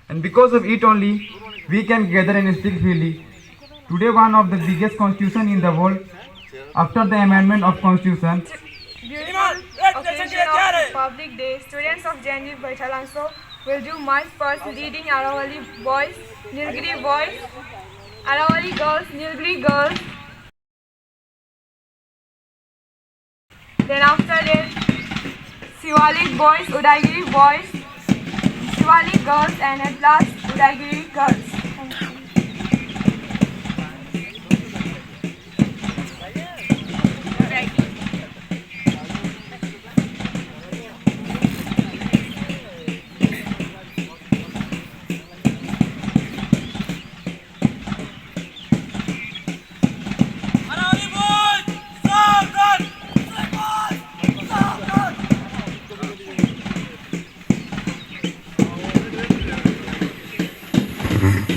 and because of it only, we can gather and speak freely. Today, one of the biggest constitution in the world, after the amendment of constitution. Beautiful occasion of public day, students of Janji Baitalanso will do march first leading Aravali boys, Nilgiri boys, Aravali girls, Nilgiri girls. Then after that, Sivalik boys, Udaigiri boys, Sivalik girls, and at last Udaigiri girls. Thank you. Mm-hmm.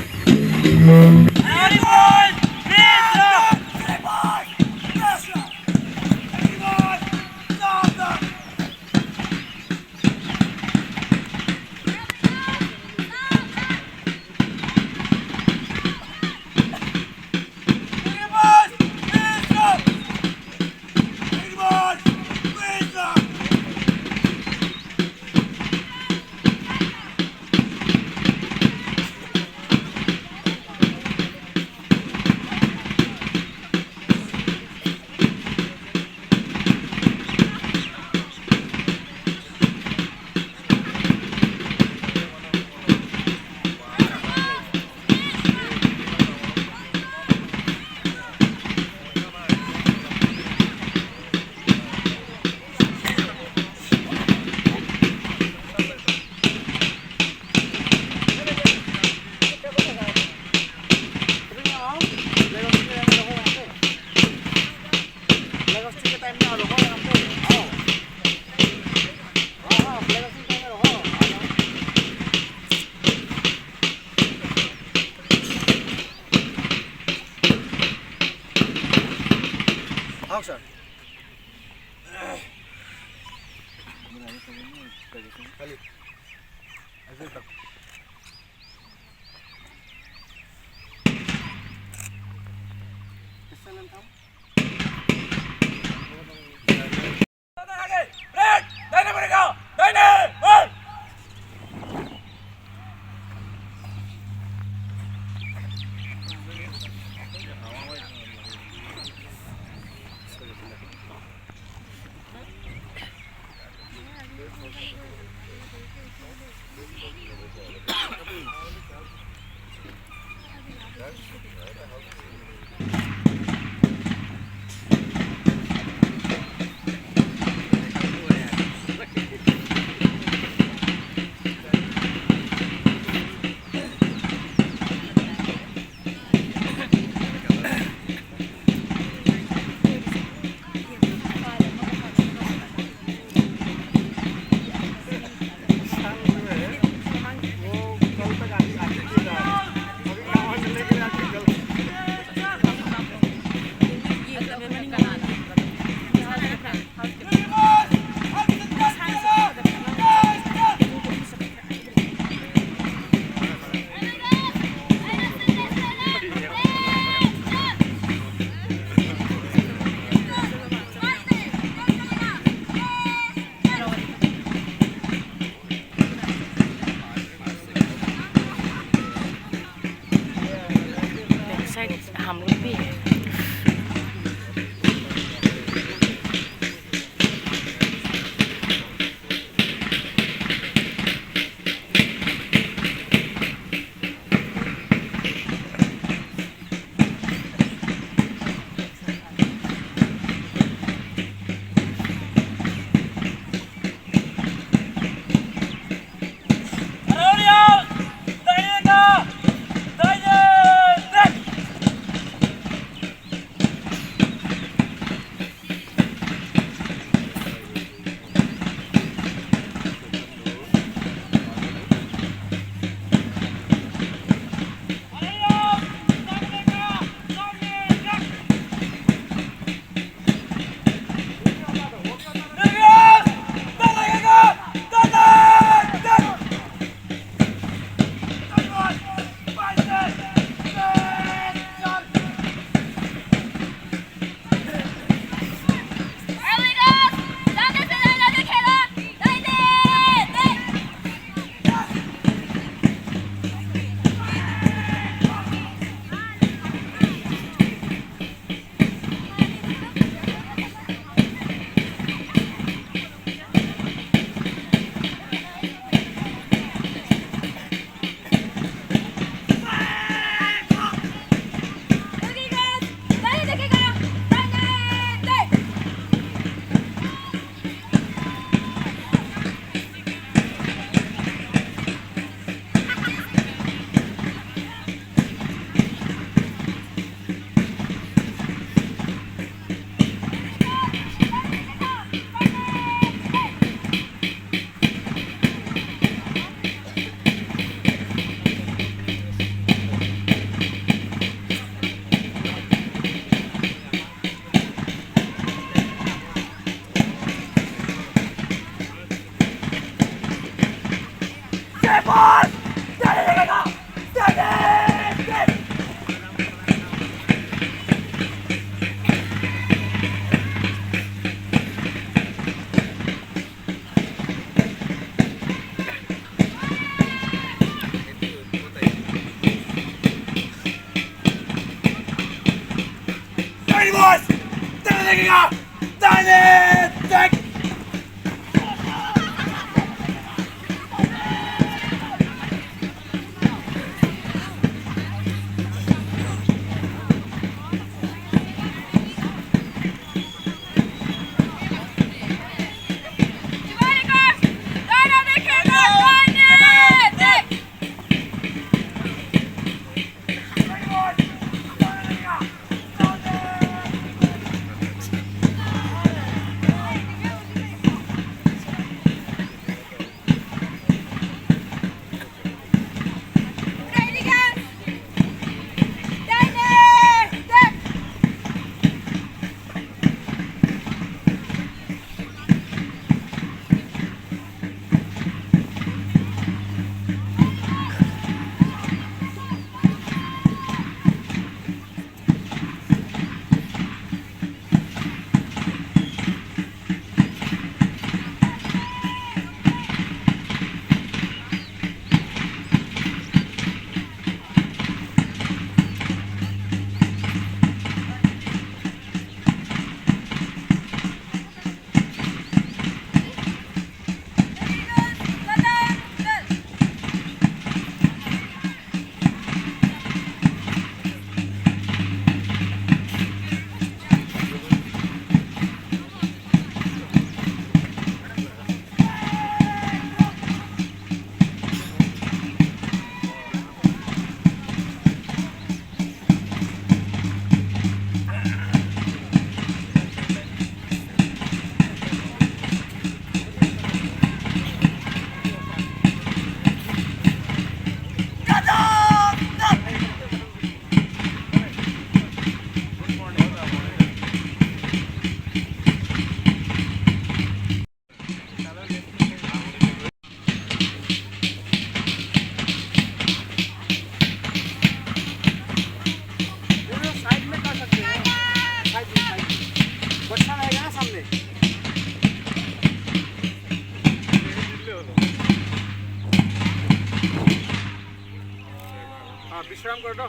विश्राम कर दो।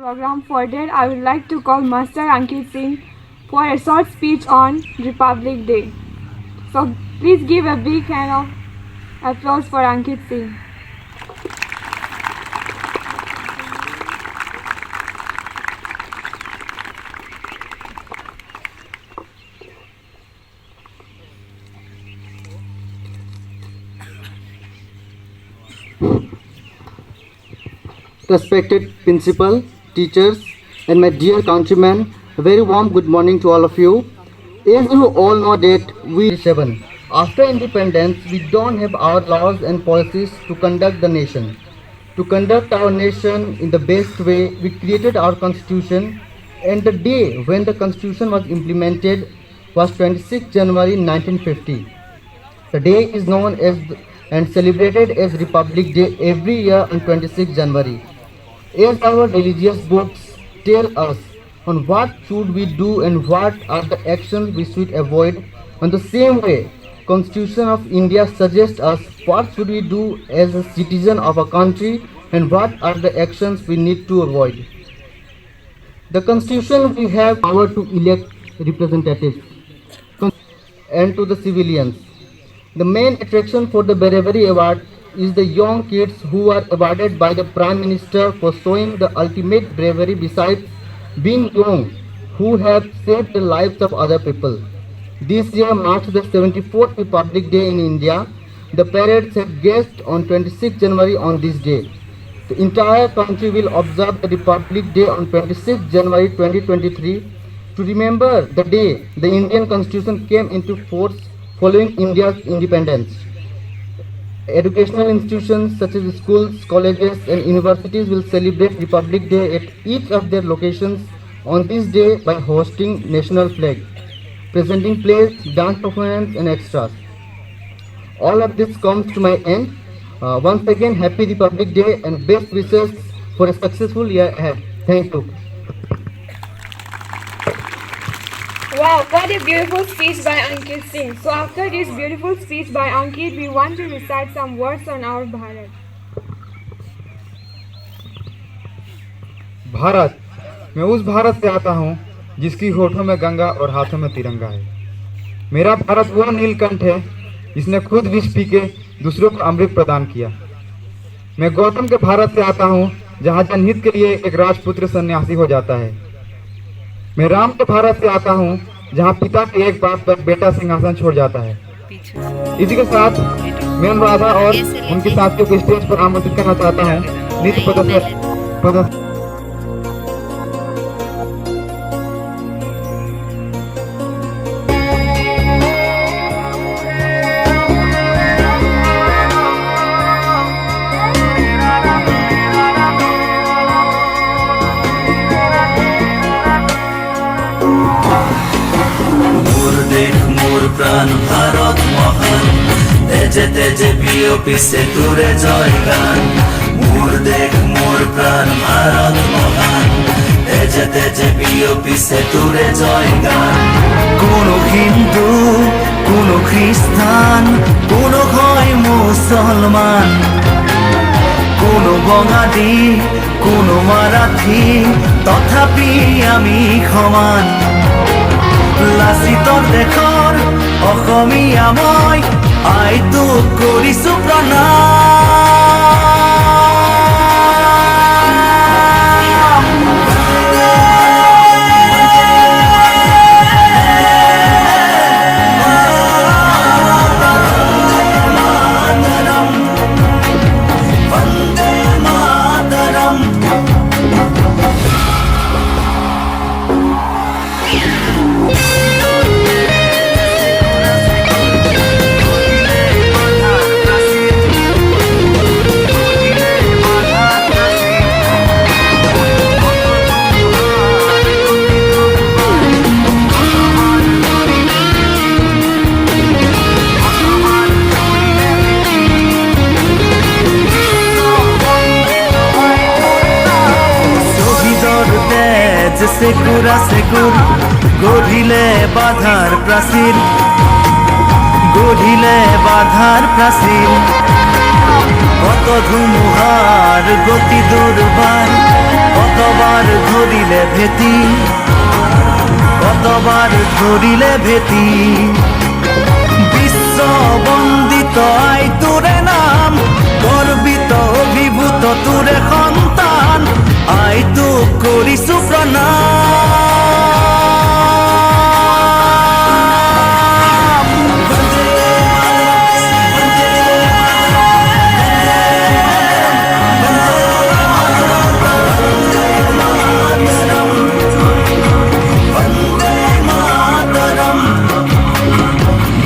Program further, I would like to call Master Ankit Singh for a short speech on Republic Day. So please give a big hand of applause for Ankit Singh. Respected principal, teachers, and my dear countrymen, a very warm good morning to all of you. As you all know that after independence, we don't have our laws and policies to conduct the nation. To conduct our nation in the best way, we created our constitution, and the day when the constitution was implemented was 26 January 1950. The day is known as and celebrated as Republic Day every year on 26 January. As our religious books tell us on what should we do and what are the actions we should avoid, on the same way, Constitution of India suggests us what should we do as a citizen of a country and what are the actions we need to avoid. The Constitution we have power to elect representatives and to the civilians. The main attraction for the Bravery Award is the young kids who are awarded by the Prime Minister for showing the ultimate bravery besides being young, who have saved the lives of other people. This year marks the 74th Republic Day in India. The parades have guests on 26 January on this day. The entire country will observe the Republic Day on 26 January 2023 to remember the day the Indian Constitution came into force following India's independence. Educational institutions such as schools, colleges, and universities will celebrate Republic Day at each of their locations on this day by hosting national flag, presenting plays, dance performance, and extras. All of this comes to my end. Once again, happy Republic Day and best wishes for a successful year ahead. Thank you. Wow, what a beautiful speech by Ankit Singh. So after this beautiful speech by Ankit, we want to recite some words on our Bharat. Bharat, मैं उस भारत से आता हूँ जिसकी होठों में गंगा और हाथों में तिरंगा है। मेरा भारत वो नीलकंठ है जिसने खुद विष पी के दूसरों को अमृत प्रदान किया। मैं गौतम के भारत से आता हूँ जहाँ जनहित के लिए एक राजपुत्र सन्यासी हो जाता है। मैं राम के भारत से आता हूँ जहाँ पिता के एक बात पर बेटा सिंहासन छोड़ जाता है। इसी के साथ मैं अनुराधा और उनके साथियों को स्टेज पर आमंत्रित करना चाहता हूँ नृत्य प्रदर्शन। মোর প্রাণ ভারত মহান, তেজে তেজে বিয়পিছে তুরে জয় গান। মোর দেখ মোর প্রাণ ভারত মহান, তেজে তেজে বিয়পিছে তুরে জয় গান। কোনো হিন্দু, কোনো খ্রিস্টান, কোনো হয় মুসলমান, কোনো বঙালী, কোনো মারাঠি, তথাপি আমি সমান। লাচিতৰ দেশৰ অসমীয়া মই, আইটোক কৰিছো প্ৰণাম। বন্দে মাতৰম। সেকুরা সেকুর গঢ়িলে বাধাৰ প্ৰাচীৰ, গঢ়িলে বাধাৰ প্ৰাচীৰ। কত ধুমুহাৰ গতি দুৰ্বাৰ, কতবাৰ ধৰিলে ভেটি, কতবাৰ ধৰিলে ভেটি। বিশ্ব বন্দিত আই তোৰে নাম, গৰ্বিত অভিভূত তোৰে সন্তান, আই তোক কৰিছো প্ৰণাম।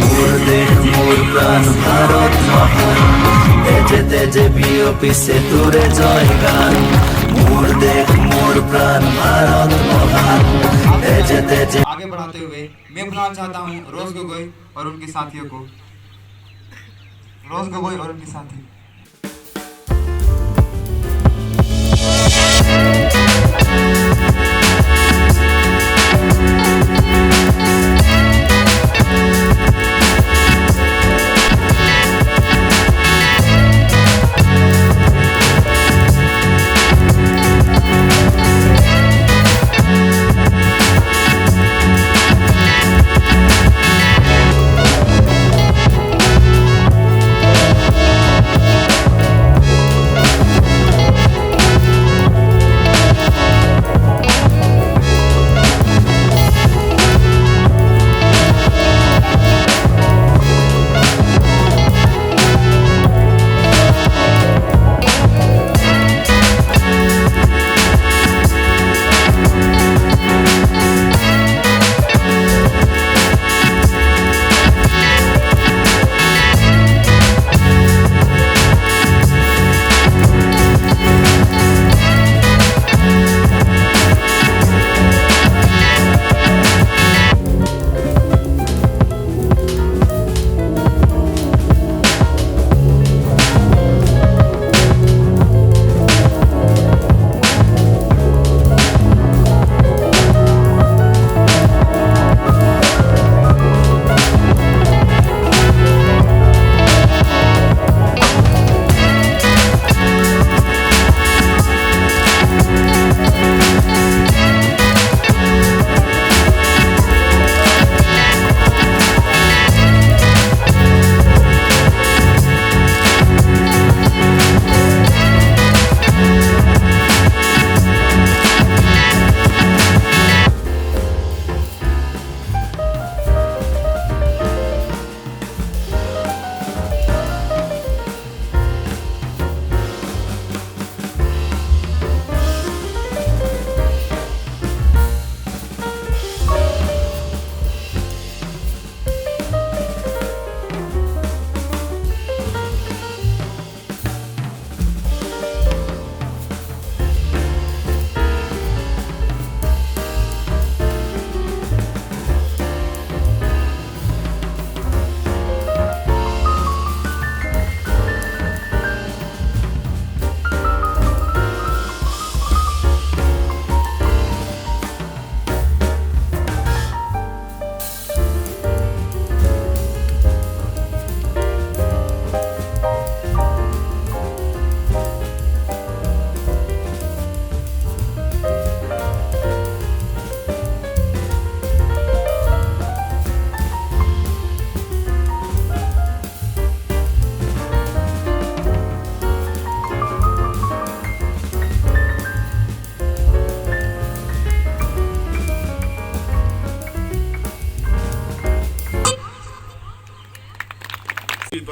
মোর দেশ মোর প্রাণ ভারত মহান, তেজে তেজে বিয়পিছে তোরে জয় গান। मोर देख मोर प्राण भारत महान, तेजे तेजे। आगे बढ़ाते हुए मैं बुलाना चाहता हूँ रोज गोगोई और उनके साथियों को। रोज गोगोई और उनके साथी।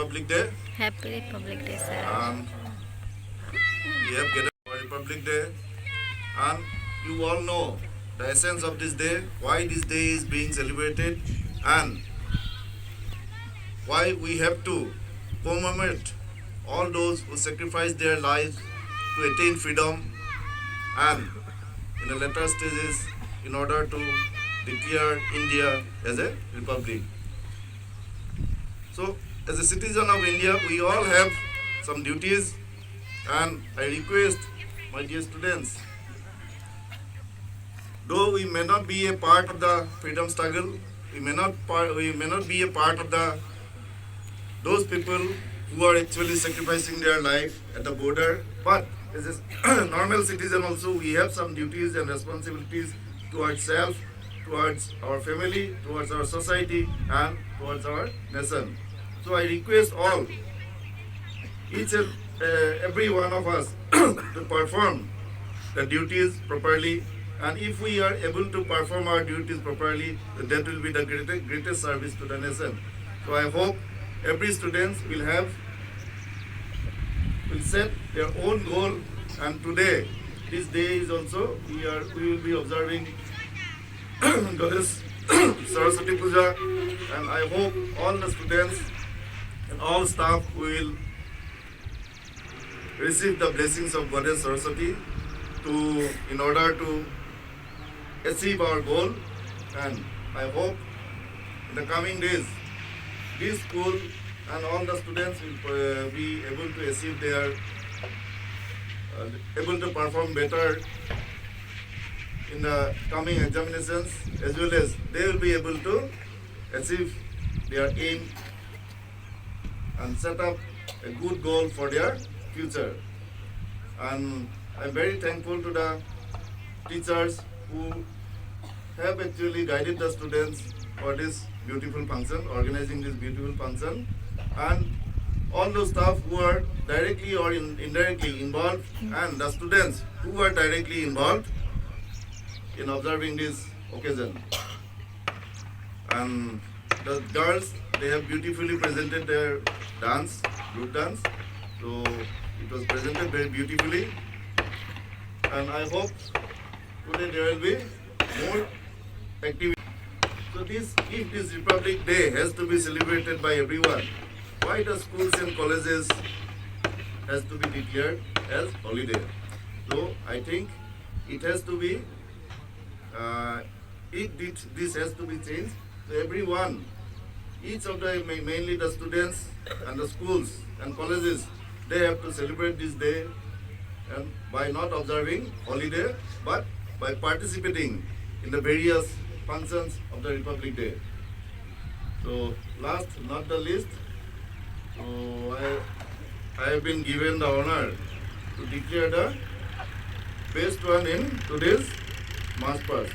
Republic Day. Happy Republic Day, sir. And we have gathered for Republic Day. And you all know the essence of this day, why this day is being celebrated, and why we have to commemorate all those who sacrificed their lives to attain freedom and in the later stages in order to declare India as a republic. So, as a citizen of India, we all have some duties, and I request my dear students, though we may not be a part of the freedom struggle, we may not be a part of those people who are actually sacrificing their life at the border, but as a normal citizen also, we have some duties and responsibilities towards self, towards our family, towards our society, and towards our nation. So I request all, each and every one of us to perform the duties properly, and if we are able to perform our duties properly, that will be the greatest service to the nation. So I hope every student will set their own goal, and today, this day is also, we will be observing Goddess Saraswati Puja, and I hope all the students and all staff will receive the blessings of Goddess Saraswati in order to achieve our goal. And I hope in the coming days, this school and all the students will be able to achieve able to perform better in the coming examinations, as well as they will be able to achieve their aim and set up a good goal for their future. And I'm very thankful to the teachers who have actually guided the students for this beautiful function, organizing this beautiful function, and all those staff who are directly or indirectly involved, and the students who are directly involved in observing this occasion. And the girls, they have beautifully presented their dance, group dance. So it was presented very beautifully, and I hope today there will be more activity. So if this Republic Day has to be celebrated by everyone, why the schools and colleges has to be declared as holiday? So I think it has to be, this has to be changed. So everyone, each of the, mainly the students and the schools and colleges, they have to celebrate this day, and by not observing holiday, but by participating in the various functions of the Republic Day. So last, not the least, so I have been given the honor to declare the best one in today's March past.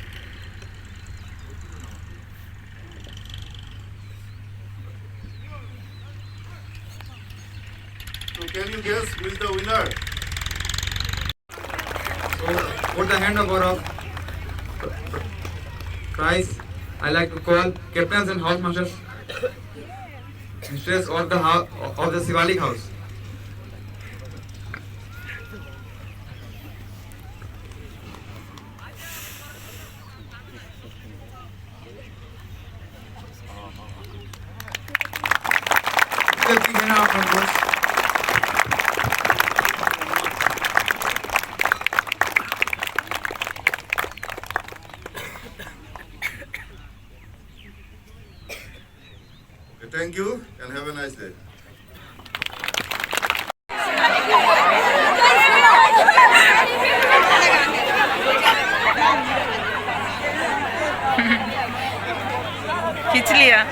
So can you guess who is the winner? So, for the handover of prize, I like to call captains and housemasters, mistress of the Shivalik house. Thank you and have a nice day. खींच लिया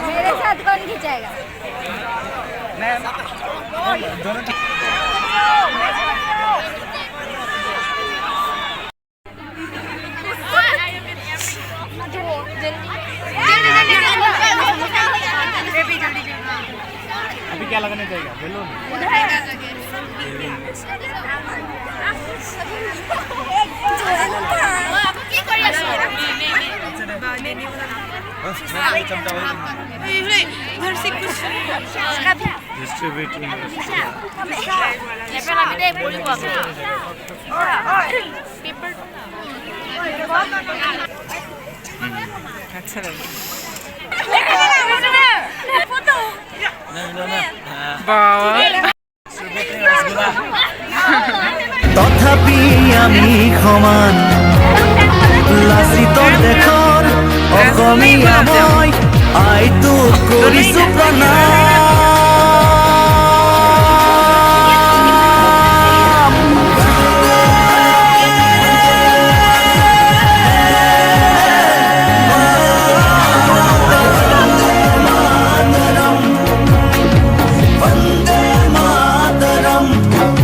मेरे साथ कौन खिंचाएगा? जल्दी क्या लगाने जाएगा balloon अच्छा लगा তথাপি আমি সমান লাচিত দেশৰ অসমীয়া মই আইটো কৰিছো প্ৰণাম